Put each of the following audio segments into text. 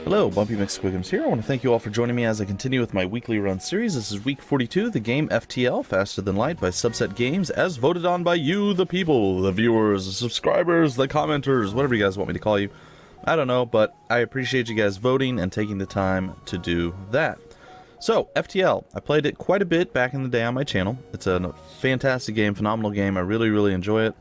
Hello, Bumpy McSquigums here. I want to thank you all for joining me as I continue with my weekly run series. This is week 42, the game FTL, Faster Than Light by Subset Games, as voted on by you, the people, the viewers, the subscribers, the commenters, whatever you guys want me to call you. I don't know, but I appreciate you guys voting and taking the time to do that. So, FTL, I played it quite a bit back in the day on my channel. It's a fantastic game, phenomenal game. I really enjoy it.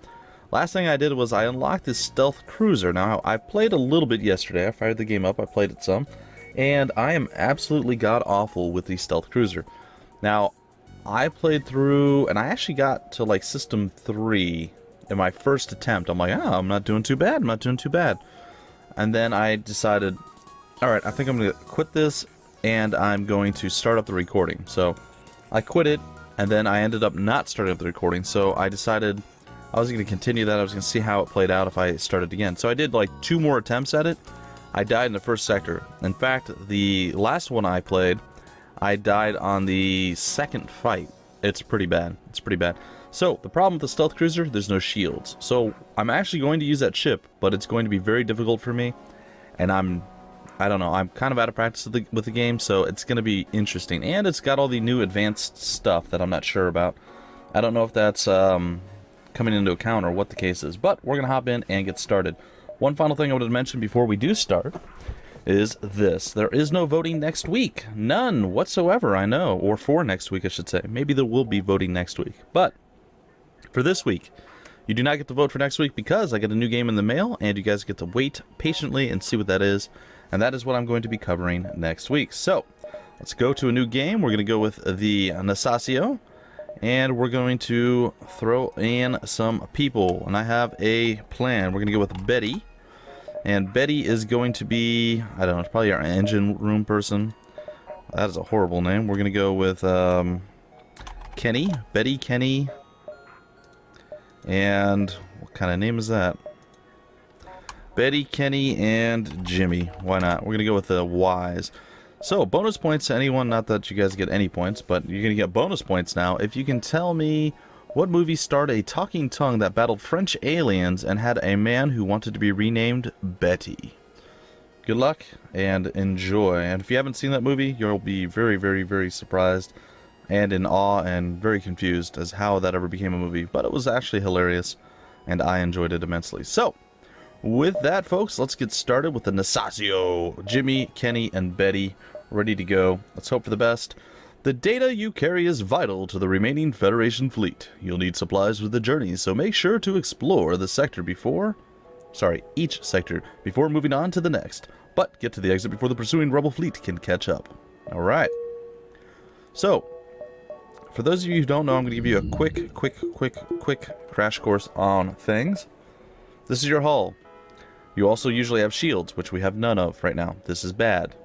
Last thing I did was I unlocked this stealth cruiser. Now, I played a little bit yesterday. I fired the game up. I played it some. And I am absolutely god-awful with the stealth cruiser. Now, I played through, and I actually got to, like, System 3 in my first attempt. I'm like, oh, I'm not doing too bad. I'm not doing too bad. And then I decided, alright, I think I'm going to quit this, and I'm going to start up the recording. So, I quit it, and then I ended up not starting up the recording. So, I decided I was going to continue that. I was going to see how it played out if I started again. So I did like 2 more attempts at it. I died in the first sector. In fact, the last one I played, I died on the second fight. It's pretty bad. It's pretty bad. So the problem with the stealth cruiser, there's no shields. So I'm actually going to use that ship, but it's going to be very difficult for me. And I don't know, I'm kind of out of practice with the game, so it's going to be interesting. And it's got all the new advanced stuff that I'm not sure about. I don't know if that's coming into account or what the case is, but we're gonna hop in and get started. One final thing I wanted to mention before we do start is this: there is no voting next week, none whatsoever. I know, or for next week I should say. Maybe there will be voting next week, but for this week you do not get to vote for next week because I get a new game in the mail and you guys get to wait patiently and see what that is, and that is what I'm going to be covering next week. So let's go to a new game. We're gonna go with the Nasasio, and we're going to throw in some people, and I have a plan. We're going to go with Betty, and Betty is going to be, I don't know, it's probably our engine room person. That is a horrible name. We're going to go with Kenny, Betty, Kenny, and what kind of name is that? Betty, Kenny, and Jimmy. Why not? We're going to go with the Wise. So, bonus points to anyone, not that you guys get any points, but you're going to get bonus points now if you can tell me what movie starred a talking tongue that battled French aliens and had a man who wanted to be renamed Betty. Good luck and enjoy. And if you haven't seen that movie, you'll be very surprised and in awe and very confused as how that ever became a movie. But it was actually hilarious, and I enjoyed it immensely. So, with that, folks, let's get started with the Nasasio. Jimmy, Kenny, and Betty ready to go. Let's hope for the best. The data you carry is vital to the remaining Federation fleet. You'll need supplies with the journey, so make sure to explore the sector each sector before moving on to the next. But get to the exit before the pursuing rebel fleet can catch up. Alright. So, for those of you who don't know, I'm going to give you a quick crash course on things. This is your hull. You also usually have shields, which we have none of right now. This is bad.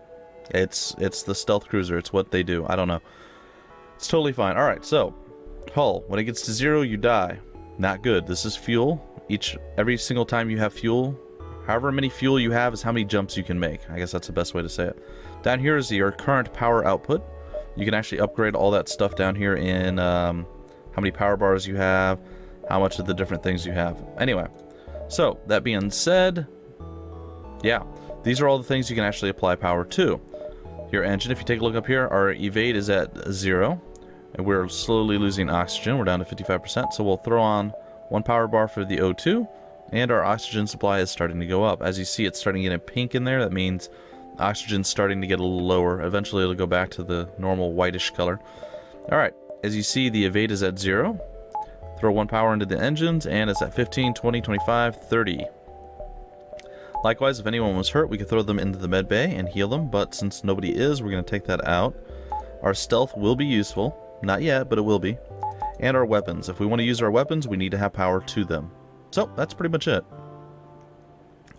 It's the stealth cruiser. It's what they do. I don't know. It's totally fine. Alright, so, hull. When it gets to 0, you die. Not good. This is fuel. Every single time you have fuel, however many fuel you have is how many jumps you can make. I guess that's the best way to say it. Down here is your current power output. You can actually upgrade all that stuff down here in how many power bars you have, how much of the different things you have. Anyway, so, that being said, yeah, these are all the things you can actually apply power to. Your engine, if you take a look up here, our evade is at 0, and we're slowly losing oxygen. We're down to 55%, so we'll throw on 1 power bar for the O2, and our oxygen supply is starting to go up. As you see, it's starting to get pink in there. That means oxygen's starting to get a little lower. Eventually, it'll go back to the normal whitish color. Alright, as you see, the evade is at 0. Throw 1 power into the engines, and it's at 15, 20, 25, 30. Likewise, if anyone was hurt, we could throw them into the med bay and heal them, but since nobody is, we're going to take that out. Our stealth will be useful. Not yet, but it will be. And our weapons. If we want to use our weapons, we need to have power to them. So, that's pretty much it.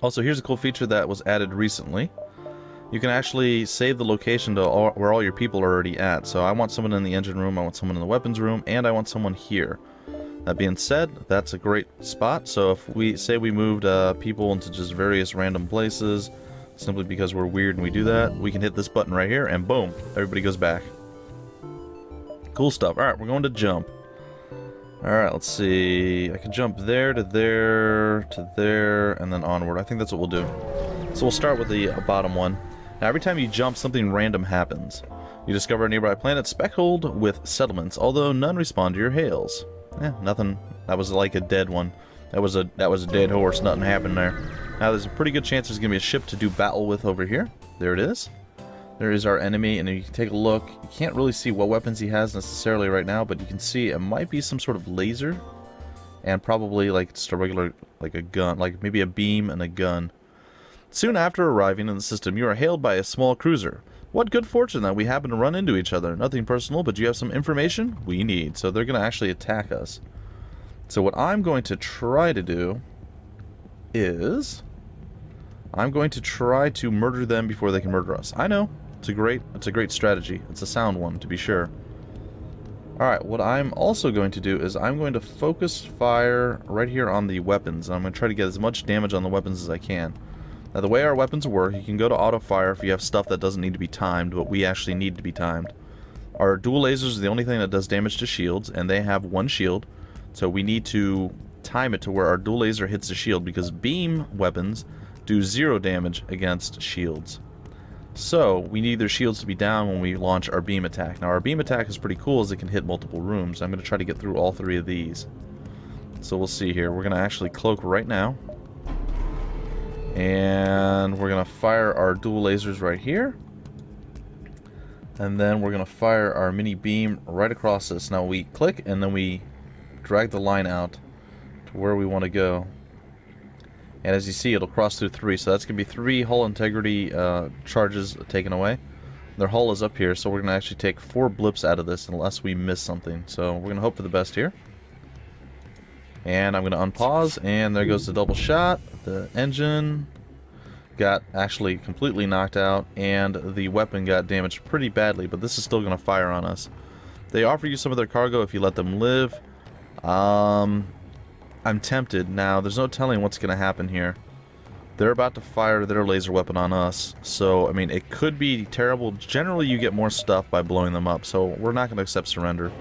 Also, here's a cool feature that was added recently. You can actually save the location to where all your people are already at. So I want someone in the engine room, I want someone in the weapons room, and I want someone here. That being said, that's a great spot. So if we say we moved people into just various random places, simply because we're weird and we do that, we can hit this button right here and boom, everybody goes back. Cool stuff. Alright, we're going to jump. Alright, let's see. I can jump there to there to there and then onward. I think that's what we'll do. So we'll start with the bottom one. Now, every time you jump, something random happens. You discover a nearby planet speckled with settlements, although none respond to your hails. Nothing. That was like a dead one. That was a dead horse. Nothing happened there. Now, there's a pretty good chance there's going to be a ship to do battle with over here. There it is. There is our enemy, and if you take a look, you can't really see what weapons he has necessarily right now, but you can see it might be some sort of laser, and probably like just a regular, like a gun, like maybe a beam and a gun. Soon after arriving in the system, you are hailed by a small cruiser. What good fortune that we happen to run into each other. Nothing personal, but you have some information we need. So they're going to actually attack us. So what I'm going to try to do is I'm going to try to murder them before they can murder us. I know. It's a great strategy. It's a sound one, to be sure. Alright, what I'm also going to do is I'm going to focus fire right here on the weapons. I'm going to try to get as much damage on the weapons as I can. Now, the way our weapons work, you can go to auto fire if you have stuff that doesn't need to be timed, but we actually need to be timed. Our dual lasers are the only thing that does damage to shields, and they have one shield, so we need to time it to where our dual laser hits the shield, because beam weapons do 0 damage against shields. So, we need their shields to be down when we launch our beam attack. Now, our beam attack is pretty cool as it can hit multiple rooms. I'm going to try to get through all 3 of these. So, we'll see here. We're going to actually cloak right now. And we're going to fire our dual lasers right here. And then we're going to fire our mini beam right across this. Now we click and then we drag the line out to where we want to go. And as you see, it'll cross through 3. So that's going to be 3 hull integrity charges taken away. Their hull is up here, so we're going to actually take 4 blips out of this unless we miss something. So we're going to hope for the best here. And I'm going to unpause, and there goes the double shot. The engine got actually completely knocked out, and the weapon got damaged pretty badly, but this is still going to fire on us. They offer you some of their cargo if you let them live. I'm tempted. Now, there's no telling what's going to happen here. They're about to fire their laser weapon on us, so, I mean, it could be terrible. Generally, you get more stuff by blowing them up, so we're not going to accept surrender.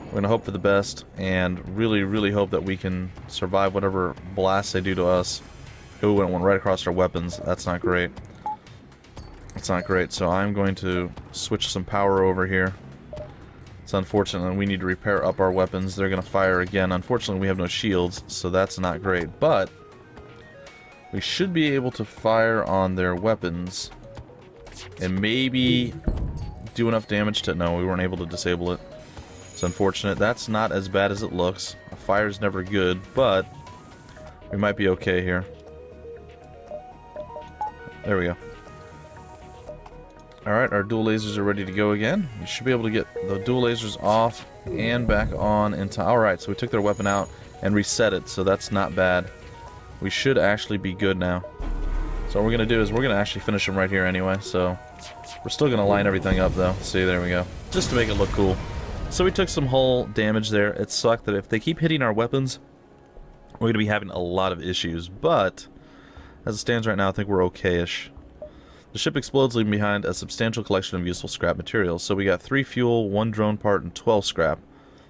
We're going to hope for the best, and really, really hope that we can survive whatever blasts they do to us. Ooh, and it went right across our weapons. That's not great. That's not great, so I'm going to switch some power over here. It's unfortunate, we need to repair up our weapons. They're going to fire again. Unfortunately, we have no shields, so that's not great. But we should be able to fire on their weapons and maybe do enough damage to... No, we weren't able to disable it. It's unfortunate. That's not as bad as it looks. A fire's never good, but we might be okay here. There we go. Alright, our dual lasers are ready to go again. We should be able to get the dual lasers off and back on in time. Alright, so we took their weapon out and reset it, so that's not bad. We should actually be good now. So what we're going to do is we're going to actually finish them right here anyway, so we're still going to line everything up though. See, there we go. Just to make it look cool. So we took some hull damage there. It sucked that if they keep hitting our weapons, we're going to be having a lot of issues, but as it stands right now, I think we're okay-ish. The ship explodes, leaving behind a substantial collection of useful scrap materials. So we got 3 fuel, 1 drone part, and 12 scrap.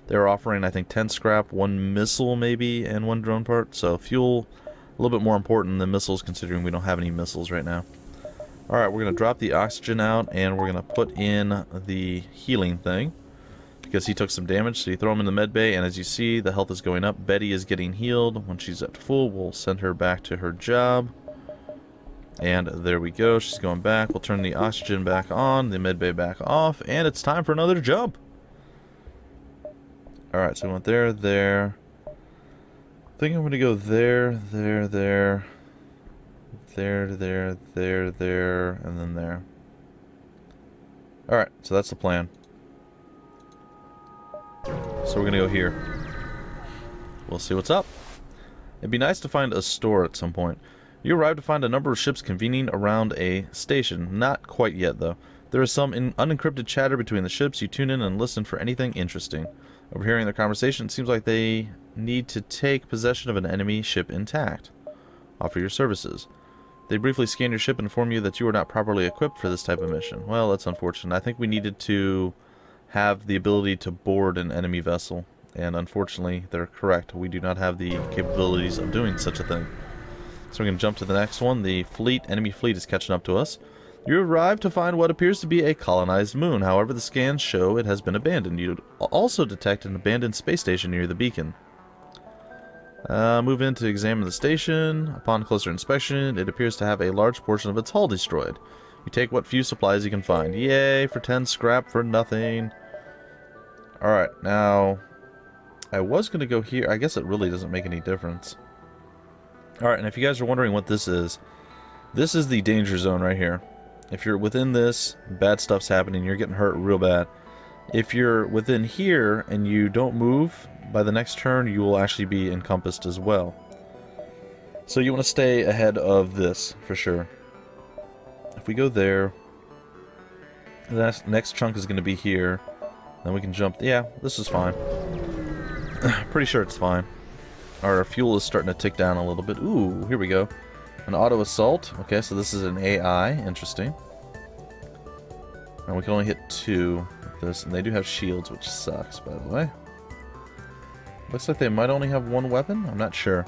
They were offering, I think, 10 scrap, 1 missile maybe, and 1 drone part. So fuel, a little bit more important than missiles, considering we don't have any missiles right now. Alright, we're going to drop the oxygen out, and we're going to put in the healing thing. Because he took some damage, so you throw him in the med bay, and as you see, the health is going up. Betty is getting healed. When she's at full, we'll send her back to her job. And there we go, she's going back. We'll turn the oxygen back on, the med bay back off, and it's time for another jump. Alright, so we went there, there. I think I'm going to go there, there, there, there, there, there, there, and then there. Alright, so that's the plan. So we're going to go here. We'll see what's up. It'd be nice to find a store at some point. You arrive to find a number of ships convening around a station. Not quite yet, though. There is some unencrypted chatter between the ships. You tune in and listen for anything interesting. Overhearing their conversation, it seems like they need to take possession of an enemy ship intact. Offer your services. They briefly scan your ship and inform you that you are not properly equipped for this type of mission. Well, that's unfortunate. I think we needed to have the ability to board an enemy vessel. And unfortunately, they're correct. We do not have the capabilities of doing such a thing. So we're going to jump to the next one. The fleet, enemy fleet is catching up to us. You arrive to find what appears to be a colonized moon. However, the scans show it has been abandoned. You also detect an abandoned space station near the beacon. Move in to examine the station. Upon closer inspection, it appears to have a large portion of its hull destroyed. You take what few supplies you can find. Yay, for 10 scrap for nothing. Alright, now... I was going to go here. I guess it really doesn't make any difference. Alright, and if you guys are wondering what this is the danger zone right here. If you're within this, bad stuff's happening. You're getting hurt real bad. If you're within here and you don't move, by the next turn you will actually be encompassed as well. So you want to stay ahead of this for sure. If we go there, the next chunk is going to be here. Then we can jump. Yeah, this is fine. Pretty sure it's fine. Our fuel is starting to tick down a little bit. Ooh, here we go. An auto assault. Okay, so this is an AI. Interesting. And we can only hit 2 with this, and they do have shields, which sucks, by the way. Looks like they might only have 1 weapon? I'm not sure.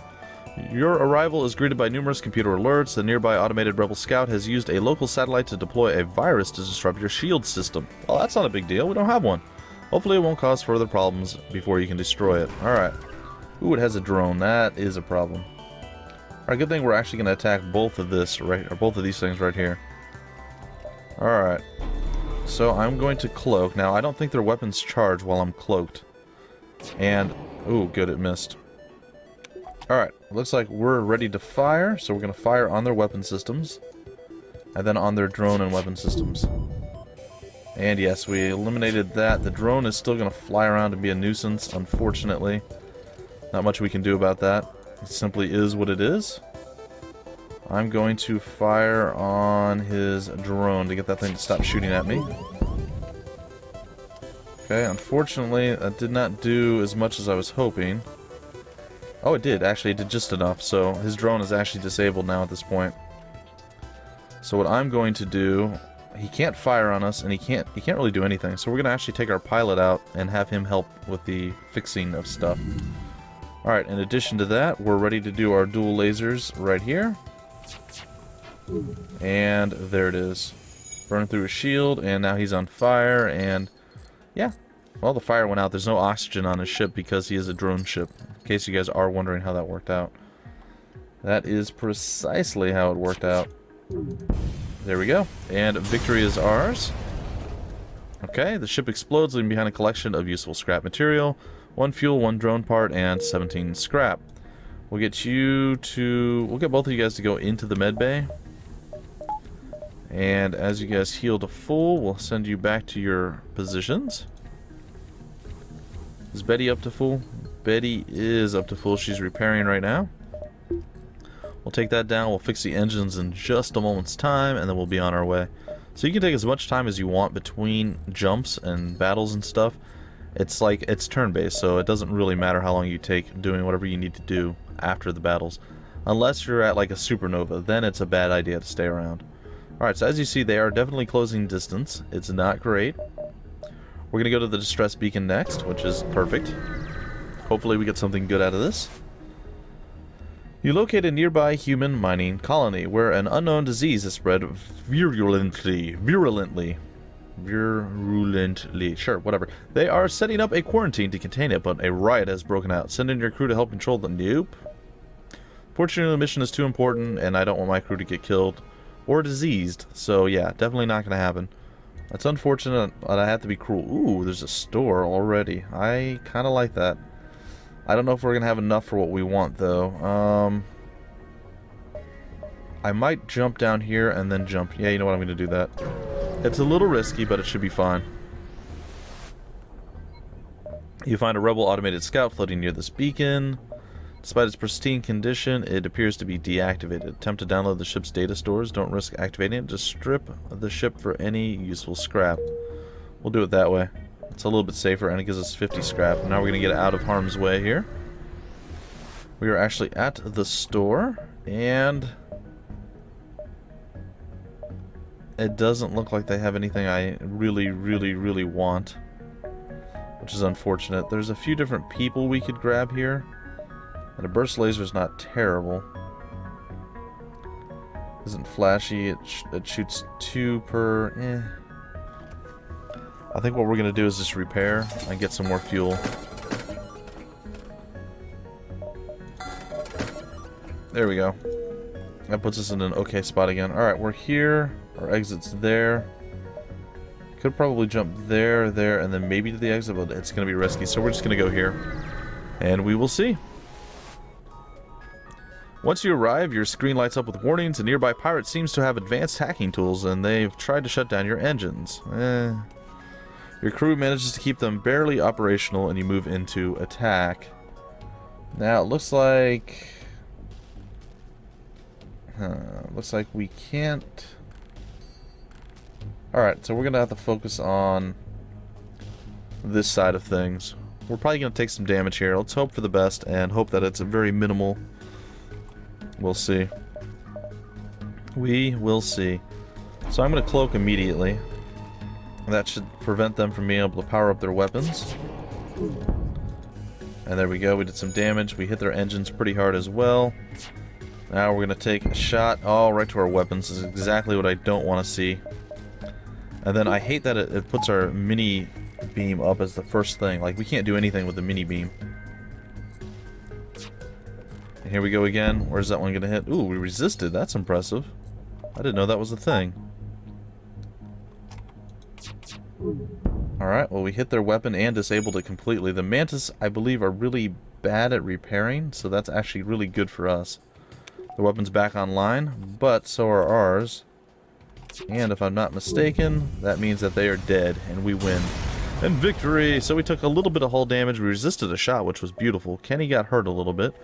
Your arrival is greeted by numerous computer alerts. The nearby automated rebel scout has used a local satellite to deploy a virus to disrupt your shield system. Well, that's not a big deal. We don't have one. Hopefully it won't cause further problems before you can destroy it. Alright. Ooh, it has a drone. That is a problem. Alright, good thing we're actually going to attack both of these things right here. Alright. So I'm going to cloak. Now, I don't think their weapons charge while I'm cloaked. And, ooh, good, it missed. Alright, looks like we're ready to fire, so we're going to fire on their weapon systems. And then on their drone and weapon systems. And yes, we eliminated that. The drone is still going to fly around and be a nuisance, unfortunately. Not much we can do about that. It simply is what it is. I'm going to fire on his drone to get that thing to stop shooting at me. Okay, unfortunately, that did not do as much as I was hoping. Oh, it did. Actually, it did just enough. So his drone is actually disabled now at this point. So what I'm going to do... He can't fire on us, and he can't really do anything. So we're going to actually take our pilot out and have him help with the fixing of stuff. Alright, in addition to that, we're ready to do our dual lasers right here. And there it is. Burn through his shield, and now he's on fire, and yeah. Well, the fire went out. There's no oxygen on his ship because he is a drone ship. In case you guys are wondering how that worked out. That is precisely how it worked out. There we go. And victory is ours. Okay, the ship explodes, leaving behind a collection of useful scrap material. 1 fuel, 1 drone part, and 17 scrap. We'll get both of you guys to go into the med bay. And as you guys heal to full, we'll send you back to your positions. Is Betty up to full? Betty is up to full. She's repairing right now. We'll take that down. We'll fix the engines in just a moment's time, and then we'll be on our way. So you can take as much time as you want between jumps and battles and stuff. It's like, it's turn-based, so it doesn't really matter how long you take doing whatever you need to do after the battles. Unless you're at like a supernova, then it's a bad idea to stay around. Alright, so as you see, they are definitely closing distance. It's not great. We're going to go to the distress beacon next, which is perfect. Hopefully we get something good out of this. You locate a nearby human mining colony where an unknown disease has spread virulently. Sure, whatever. They are setting up a quarantine to contain it, but a riot has broken out. Send in your crew to help control the nope. Fortunately, the mission is too important, and I don't want my crew to get killed or diseased. So yeah, definitely not going to happen. That's unfortunate, but I have to be cruel. Ooh, there's a store already. I kind of like that. I don't know if we're going to have enough for what we want, though. I might jump down here and then jump. Yeah, you know what? I'm going to do that. It's a little risky, but it should be fine. You find a rebel automated scout floating near this beacon. Despite its pristine condition, it appears to be deactivated. Attempt to download the ship's data stores. Don't risk activating it. Just strip the ship for any useful scrap. We'll do it that way. It's a little bit safer, and it gives us 50 scrap. Now we're going to get out of harm's way here. We are actually at the store, and it doesn't look like they have anything I really want, which is unfortunate. There's a few different people we could grab here, and a burst laser is not terrible. Isn't flashy. It shoots 2 per... I think what we're going to do is just repair and get some more fuel. There we go. That puts us in an okay spot again. Alright, we're here. Our exit's there. Could probably jump there, there, and then maybe to the exit, but it's going to be risky. So we're just going to go here. And we will see. Once you arrive, your screen lights up with warnings. A nearby pirate seems to have advanced hacking tools, and they've tried to shut down your engines. Your crew manages to keep them barely operational, and you move into attack. Now, it looks like... looks like we can't... Alright, so we're going to have to focus on this side of things. We're probably going to take some damage here. Let's hope for the best, and hope that it's very minimal. We'll see. We will see. So I'm going to cloak immediately. That should prevent them from being able to power up their weapons. And there we go. We did some damage. We hit their engines pretty hard as well. Now we're going to take a shot. Oh, right to our weapons. This is exactly what I don't want to see. And then I hate that it puts our mini beam up as the first thing. Like, we can't do anything with the mini beam. And here we go again. Where's that one going to hit? Ooh, we resisted. That's impressive. I didn't know that was a thing. Alright, well, we hit their weapon and disabled it completely. The Mantis, I believe, are really bad at repairing, so that's actually really good for us. The weapon's back online, but so are ours. And if I'm not mistaken, that means that they are dead, and we win. And victory! So we took a little bit of hull damage. We resisted a shot, which was beautiful. Kenny got hurt a little bit.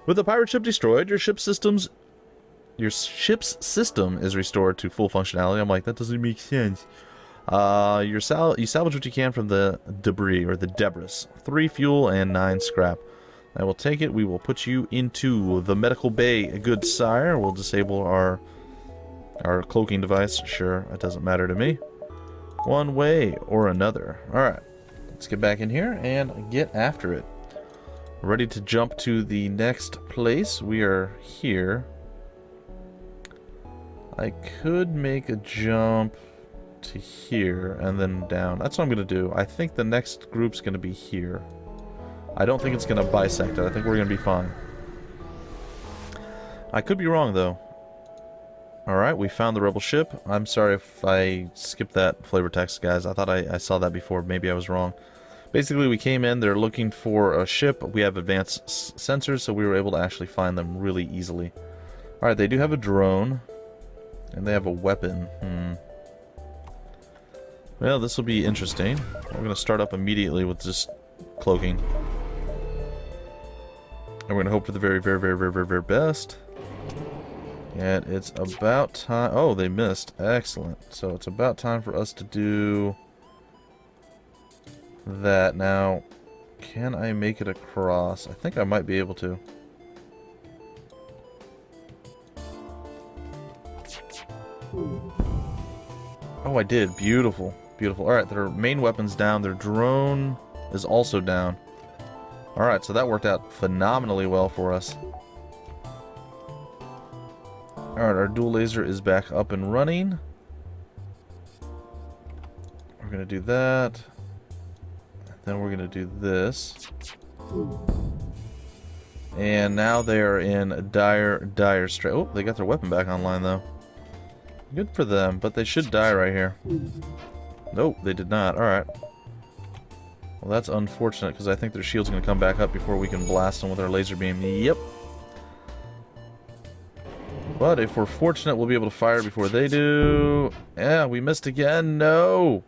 With the pirate ship destroyed, your ship's system is restored to full functionality. I'm like, that doesn't make sense. You salvage what you can from the debris, or the debris. 3 fuel and 9 scrap. I will take it. We will put you into the medical bay, good sire. We'll disable our cloaking device. Sure, it doesn't matter to me. One way or another. Alright, let's get back in here and get after it. Ready to jump to the next place. We are here. I could make a jump to here and then down. That's what I'm going to do. I think the next group's going to be here. I don't think it's going to bisect it. I think we're going to be fine. I could be wrong, though. Alright, we found the rebel ship. I'm sorry if I skipped that flavor text, guys. I thought I saw that before. Maybe I was wrong. Basically, we came in. They're looking for a ship. We have advanced sensors, so we were able to actually find them really easily. Alright, they do have a drone. And they have a weapon. Well, this will be interesting. We're going to start up immediately with just cloaking. And we're going to hope for the very, very, very, very, very, very best. And it's about time... Oh, they missed. Excellent. So it's about time for us to do that. Now, can I make it across? I think I might be able to. Oh, I did. Beautiful. Beautiful. Alright, their main weapon's down. Their drone is also down. Alright, so that worked out phenomenally well for us. Alright, our dual laser is back up and running. We're going to do that. Then we're going to do this. And now they are in dire strait. Oh, they got their weapon back online, though. Good for them, but they should die right here. Nope, they did not. Alright. Well, that's unfortunate, because I think their shield's going to come back up before we can blast them with our laser beam. Yep. But if we're fortunate, we'll be able to fire before they do. Yeah, we missed again. No!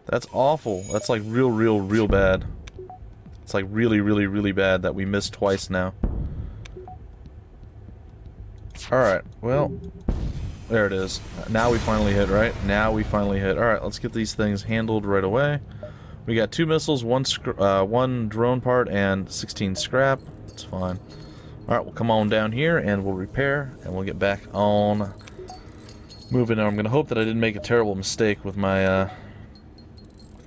That's awful. That's like real bad. It's like really bad that we missed twice now. Alright, well... There it is. Now we finally hit, right? Now we finally hit. Alright, let's get these things handled right away. We got 2 missiles, one drone part, and 16 scrap. It's fine. Alright, we'll come on down here, and we'll repair, and we'll get back on moving. I'm going to hope that I didn't make a terrible mistake with my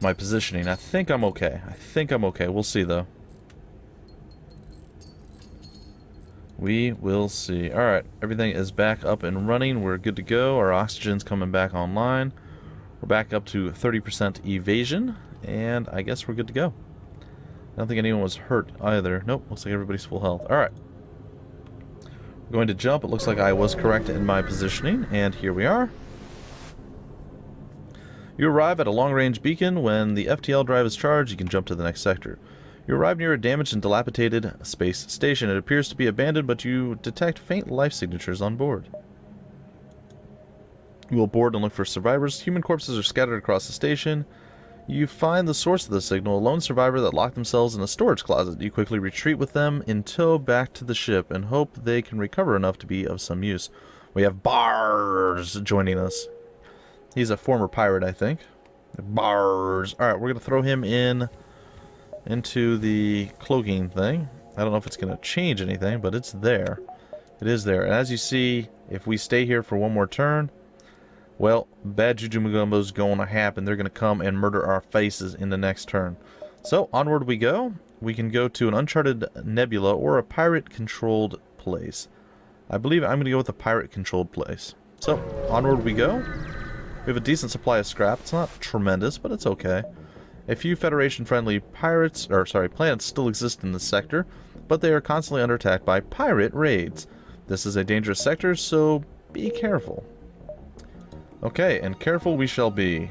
positioning. I think I'm okay. We'll see, though. We will see. Alright, everything is back up and running. We're good to go. Our oxygen's coming back online. We're back up to 30% evasion, and I guess we're good to go. I don't think anyone was hurt either. Nope, looks like everybody's full health. Alright. We're going to jump. It looks like I was correct in my positioning, and here we are. You arrive at a long-range beacon. When the FTL drive is charged, you can jump to the next sector. You arrive near a damaged and dilapidated space station. It appears to be abandoned, but you detect faint life signatures on board. You will board and look for survivors. Human corpses are scattered across the station. You find the source of the signal, a lone survivor that locked themselves in a storage closet. You quickly retreat with them in tow back to the ship and hope they can recover enough to be of some use. We have Bars joining us. He's a former pirate, I think. Bars. Alright, we're going to throw him into the cloaking thing. I don't know if it's going to change anything, but it's there. It is there. And as you see, if we stay here for one more turn, well, bad Juju Mugumbo's going to happen. They're going to come and murder our faces in the next turn. So, onward we go. We can go to an uncharted nebula or a pirate-controlled place. I believe I'm going to go with a pirate-controlled place. So, onward we go. We have a decent supply of scrap. It's not tremendous, but it's okay. A few Federation-friendly planets still exist in this sector, but they are constantly under attack by pirate raids. This is a dangerous sector, so be careful. Okay, and careful we shall be.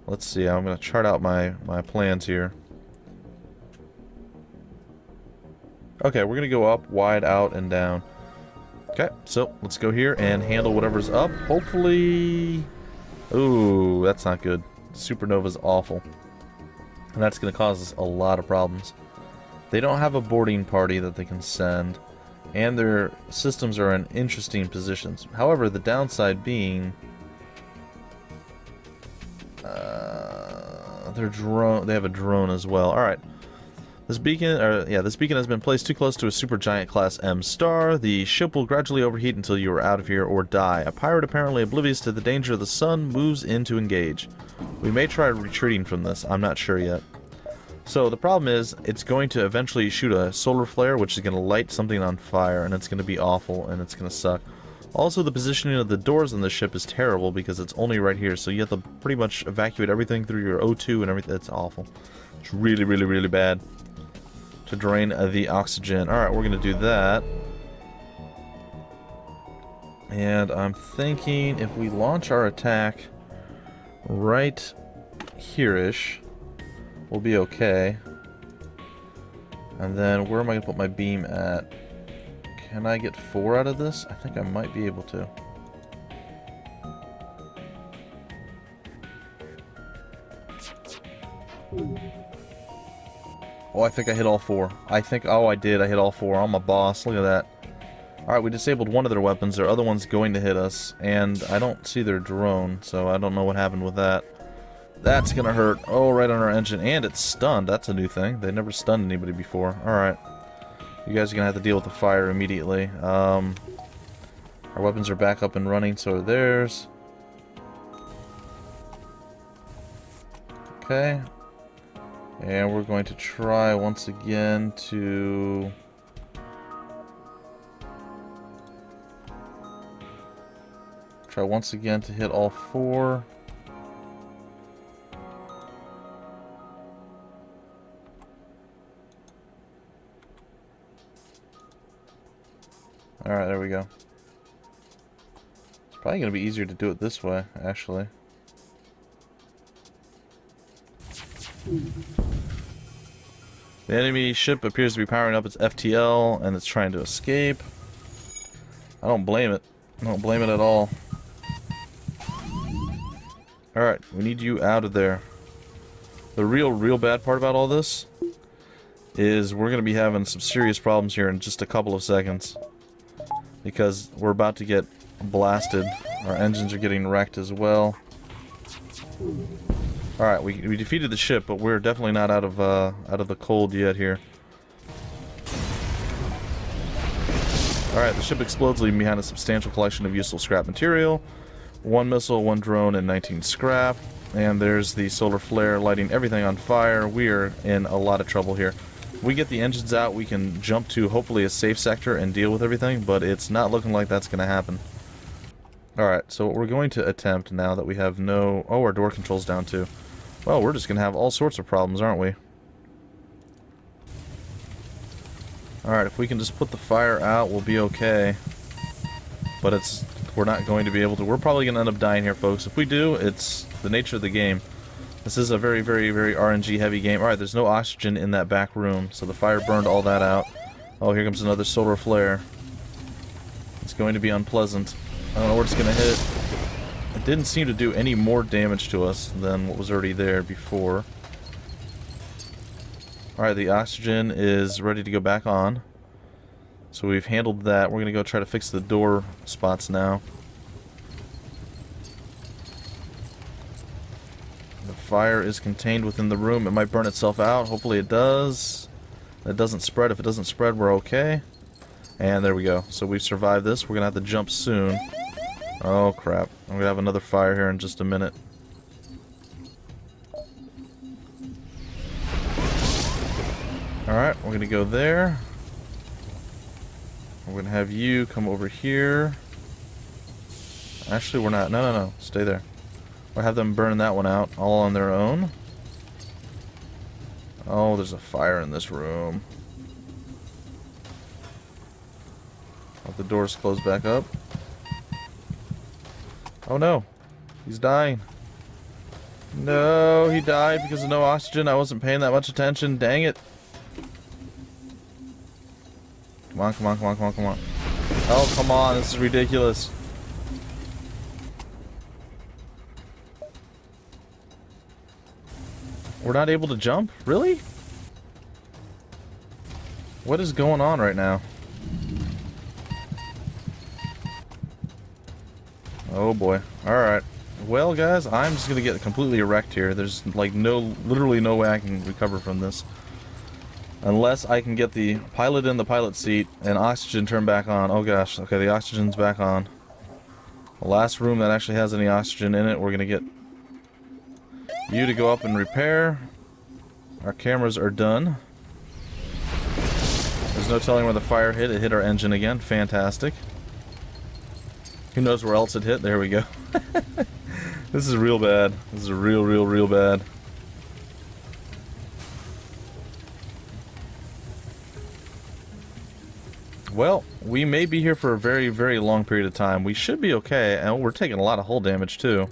Let's see, I'm going to chart out my plans here. Okay, we're going to go up, wide, out, and down. Okay, so let's go here and handle whatever's up. Hopefully... Ooh, that's not good. Supernova's awful. And that's going to cause us a lot of problems. They don't have a boarding party that they can send. And their systems are in interesting positions. However, the downside being... their drone... They have a drone as well. Alright. This beacon has been placed too close to a supergiant class M star. The ship will gradually overheat until you are out of here or die. A pirate apparently oblivious to the danger of the sun moves in to engage. We may try retreating from this. I'm not sure yet. So the problem is, it's going to eventually shoot a solar flare, which is going to light something on fire, and it's going to be awful, and it's going to suck. Also, the positioning of the doors on the ship is terrible because it's only right here, so you have to pretty much evacuate everything through your O2 and everything. It's awful. It's really, really, really bad. To drain the oxygen. Alright, we're going to do that. And I'm thinking if we launch our attack right here-ish, we'll be okay. And then where am I going to put my beam at? Can I get 4 out of this? I think I might be able to. Oh, I think I hit all 4. Oh, I did. I hit all 4. I'm a boss. Look at that. Alright, we disabled one of their weapons. Their other one's going to hit us. And I don't see their drone, so I don't know what happened with that. That's gonna hurt. Oh, right on our engine. And it's stunned. That's a new thing. They never stunned anybody before. Alright. You guys are gonna have to deal with the fire immediately. Our weapons are back up and running, so are theirs. Okay. And we're going to try once again to... hit all 4. Alright, there we go. It's probably going to be easier to do it this way, actually. The enemy ship appears to be powering up its FTL, and it's trying to escape. I don't blame it. I don't blame it at all. Alright, we need you out of there. The real bad part about all this is we're going to be having some serious problems here in just a couple of seconds. Because we're about to get blasted. Our engines are getting wrecked as well. Alright, we defeated the ship, but we're definitely not out of the cold yet here. Alright, the ship explodes, leaving behind a substantial collection of useful scrap material. 1 missile, 1 drone, and 19 scrap. And there's the solar flare lighting everything on fire. We are in a lot of trouble here. we get the engines out, we can jump to hopefully a safe sector and deal with everything, but it's not looking like that's going to happen. Alright, so what we're going to attempt now that we have no... Oh, our door control's down too. Well, we're just going to have all sorts of problems, aren't we? Alright, if we can just put the fire out, we'll be okay. But we're not going to be able to... We're probably going to end up dying here, folks. If we do, it's the nature of the game. This is a very, very, very RNG heavy game. Alright, there's no oxygen in that back room, so the fire burned all that out. Oh, here comes another solar flare. It's going to be unpleasant. I don't know where it's going to hit. It didn't seem to do any more damage to us than what was already there before. Alright, the oxygen is ready to go back on. So we've handled that. We're going to go try to fix the door spots now. The fire is contained within the room. It might burn itself out. Hopefully it does. It doesn't spread. If it doesn't spread, we're okay. And there we go. So we've survived this. We're going to have to jump soon. Oh, crap. I'm going to have another fire here in just a minute. Alright, we're going to go there. We're going to have you come over here. Actually, we're not. No, no, no. Stay there. We'll have them burn that one out all on their own. Oh, there's a fire in this room. Let the doors close back up. Oh no, he's dying. No, he died because of no oxygen. I wasn't paying that much attention. Dang it. Come on, come on, come on, come on, come on. Oh, come on, this is ridiculous. We're not able to jump? Really? What is going on right now? Oh boy. Alright. Well guys, I'm just gonna get completely wrecked here. There's like literally no way I can recover from this. Unless I can get the pilot in the pilot seat and oxygen turned back on. Oh gosh, okay, the oxygen's back on. The last room that actually has any oxygen in it, we're gonna get you to go up and repair. Our cameras are done. There's no telling where the fire hit. It hit our engine again. Fantastic. Who knows where else it hit? There we go. This is real bad. This is real bad. Well, we may be here for a very, very long period of time. We should be okay, and we're taking a lot of hull damage too.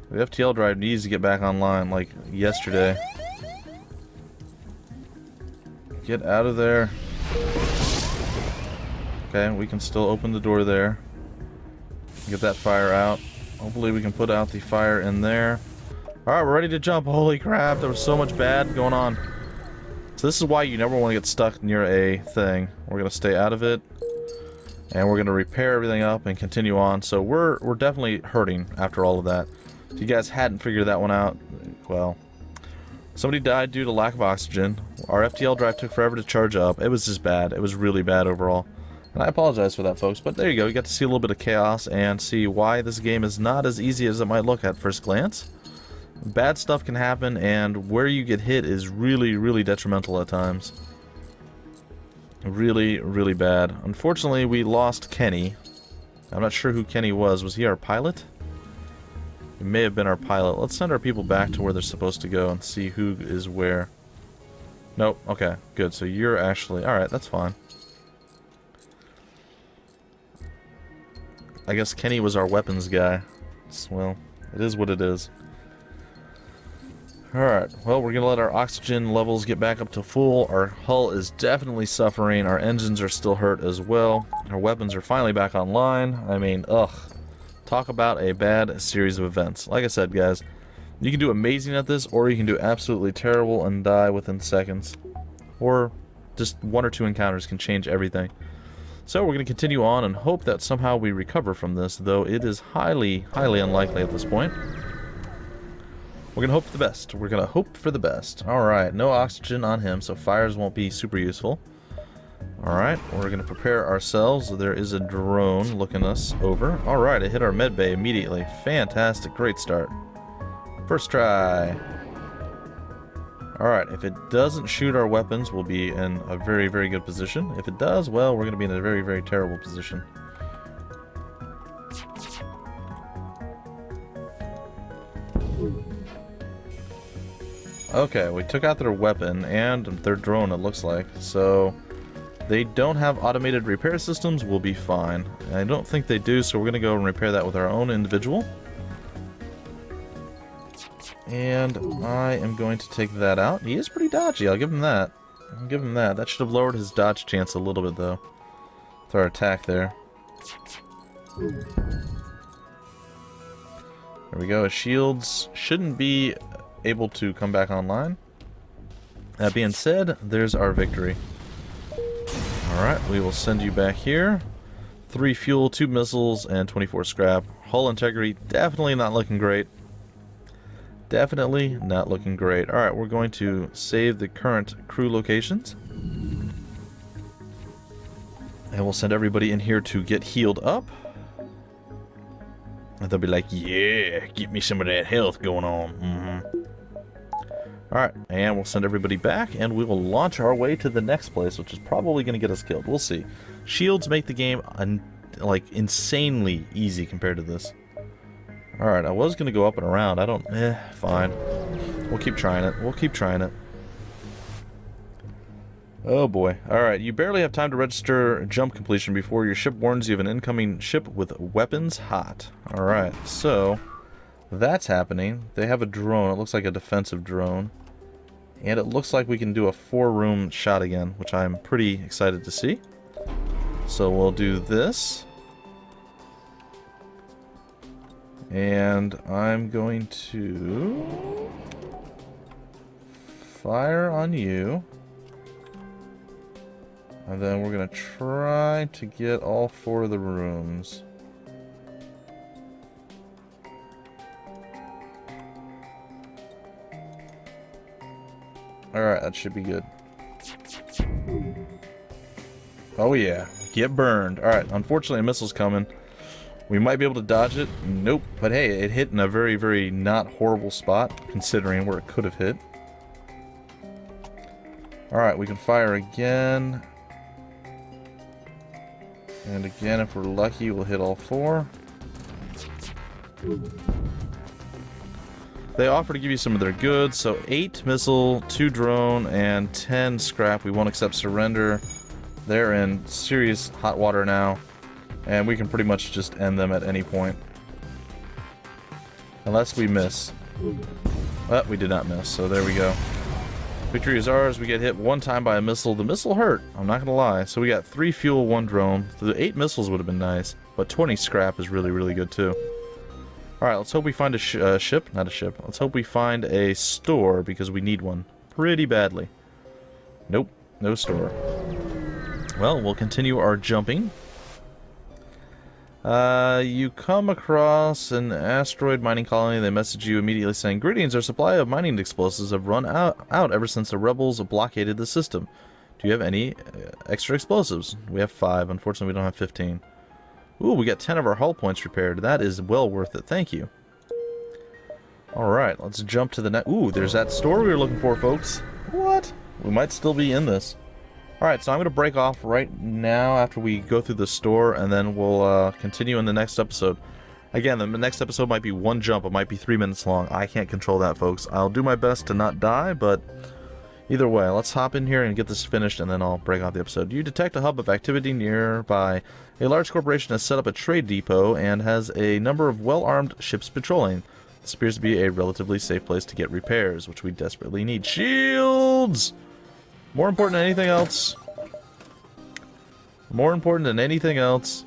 The FTL drive needs to get back online like yesterday. Get out of there. Okay, we can still open the door there. Get that fire out. Hopefully we can put out the fire in there. Alright, we're ready to jump. Holy crap, there was so much bad going on. So this is why you never want to get stuck near a thing. We're going to stay out of it. And we're going to repair everything up and continue on. So we're definitely hurting after all of that. If you guys hadn't figured that one out, well, somebody died due to lack of oxygen. Our FTL drive took forever to charge up. It was just bad. It was really bad overall. And I apologize for that, folks, but there you go. You got to see a little bit of chaos and see why this game is not as easy as it might look at first glance. Bad stuff can happen, and where you get hit is really, really detrimental at times. Really, really bad. Unfortunately, we lost Kenny. I'm not sure who Kenny was. Was he our pilot? He may have been our pilot. Let's send our people back to where they're supposed to go and see who is where. Nope. Okay, good. So you're actually... Alright, that's fine. I guess Kenny was our weapons guy. Well, it is what it is. Alright, well, we're going to let our oxygen levels get back up to full. Our hull is definitely suffering. Our engines are still hurt as well. Our weapons are finally back online. I mean, ugh. Talk about a bad series of events. Like I said, guys, you can do amazing at this, or you can do absolutely terrible and die within seconds. Or just one or two encounters can change everything. So we're going to continue on and hope that somehow we recover from this, though it is highly, highly unlikely at this point. We're going to hope for the best. We're going to hope for the best. Alright, no oxygen on him, so fires won't be super useful. Alright, we're going to prepare ourselves. There is a drone looking us over. Alright, it hit our med bay immediately. Fantastic, great start. First try. Alright, if it doesn't shoot our weapons, we'll be in a very, very good position. If it does, well, we're going to be in a very, very terrible position. Okay, we took out their weapon and their drone, it looks like. So, they don't have automated repair systems, we'll be fine. I don't think they do, so we're going to go and repair that with our own individual. And I am going to take that out. He is pretty dodgy, I'll give him that. I'll give him that. That should have lowered his dodge chance a little bit, though. With our attack there. There we go. His shields shouldn't be able to come back online. That being said, there's our victory. Alright, we will send you back here. 3 fuel, 2 missiles, and 24 scrap. Hull integrity, definitely not looking great. Definitely not looking great. Alright, we're going to save the current crew locations. And we'll send everybody in here to get healed up. And they'll be like, yeah, get me some of that health going on. Alright, and we'll send everybody back, and we will launch our way to the next place, which is probably going to get us killed. We'll see. Shields make the game, like, insanely easy compared to this. Alright, I was going to go up and around. I don't... fine. We'll keep trying it. We'll keep trying it. Oh boy. Alright, you barely have time to register jump completion before your ship warns you of an incoming ship with weapons hot. Alright, so... that's happening. They have a drone. It looks like a defensive drone. And it looks like we can do a 4-room shot again, which I'm pretty excited to see. So we'll do this. And I'm going to fire on you. And then we're going to try to get all 4 of the rooms. Alright, that should be good. Oh yeah, get burned. Alright, unfortunately a missile's coming. We might be able to dodge it. Nope. But hey, it hit in a very, very not horrible spot, considering where it could have hit. Alright, we can fire again. And again, if we're lucky, we'll hit all 4. They offer to give you some of their goods, so 8 missile, 2 drone, and 10 scrap. We won't accept surrender. They're in serious hot water now, and we can pretty much just end them at any point. Unless we miss. But we did not miss, so there we go. Victory is ours. We get hit 1 time by a missile. The missile hurt, I'm not gonna lie. So we got 3 fuel, 1 drone. The 8 missiles would have been nice, but 20 scrap is really, really good too. Alright, let's hope we find a ship. Not a ship. Let's hope we find a store, because we need one pretty badly. Nope, no store. Well, we'll continue our jumping. You come across an asteroid mining colony. They message you immediately saying, "Greetings, our supply of mining explosives have run out ever since the rebels blockaded the system. Do you have any extra explosives?" We have 5. Unfortunately, we don't have 15. Ooh, we got 10 of our hull points repaired. That is well worth it. Thank you. Alright, let's jump to the next... Ooh, there's that store we were looking for, folks. What? We might still be in this. Alright, so I'm going to break off right now after we go through the store, and then we'll continue in the next episode. Again, the next episode might be 1 jump. It might be 3 minutes long. I can't control that, folks. I'll do my best to not die, but... either way, let's hop in here and get this finished, and then I'll break off the episode. You detect a hub of activity nearby. A large corporation has set up a trade depot and has a number of well-armed ships patrolling. This appears to be a relatively safe place to get repairs, which we desperately need. Shields! More important than anything else. More important than anything else.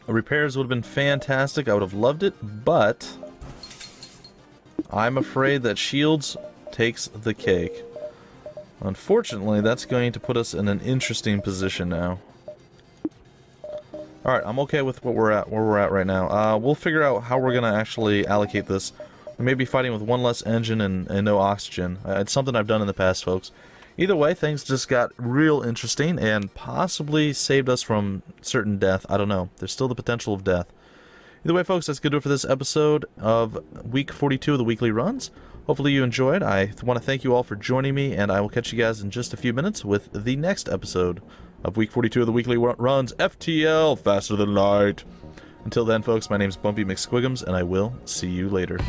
Repairs would have been fantastic. I would have loved it, but I'm afraid that shields takes the cake. Unfortunately, that's going to put us in an interesting position now. Alright, I'm okay with where we're at right now. We'll figure out how we're going to actually allocate this. We may be fighting with 1 less engine and no oxygen. It's something I've done in the past, folks. Either way, things just got real interesting and possibly saved us from certain death. I don't know. There's still the potential of death. Either way, folks, that's going to do it for this episode of week 42 of the weekly runs. Hope Hopefully you enjoyed. I want to thank you all for joining me, and I will catch you guys in just a few minutes with the next episode of Week 42 of the Weekly Runs, FTL, Faster Than Light. Until then, folks, my name's Bumpy McSquigums, and I will see you later.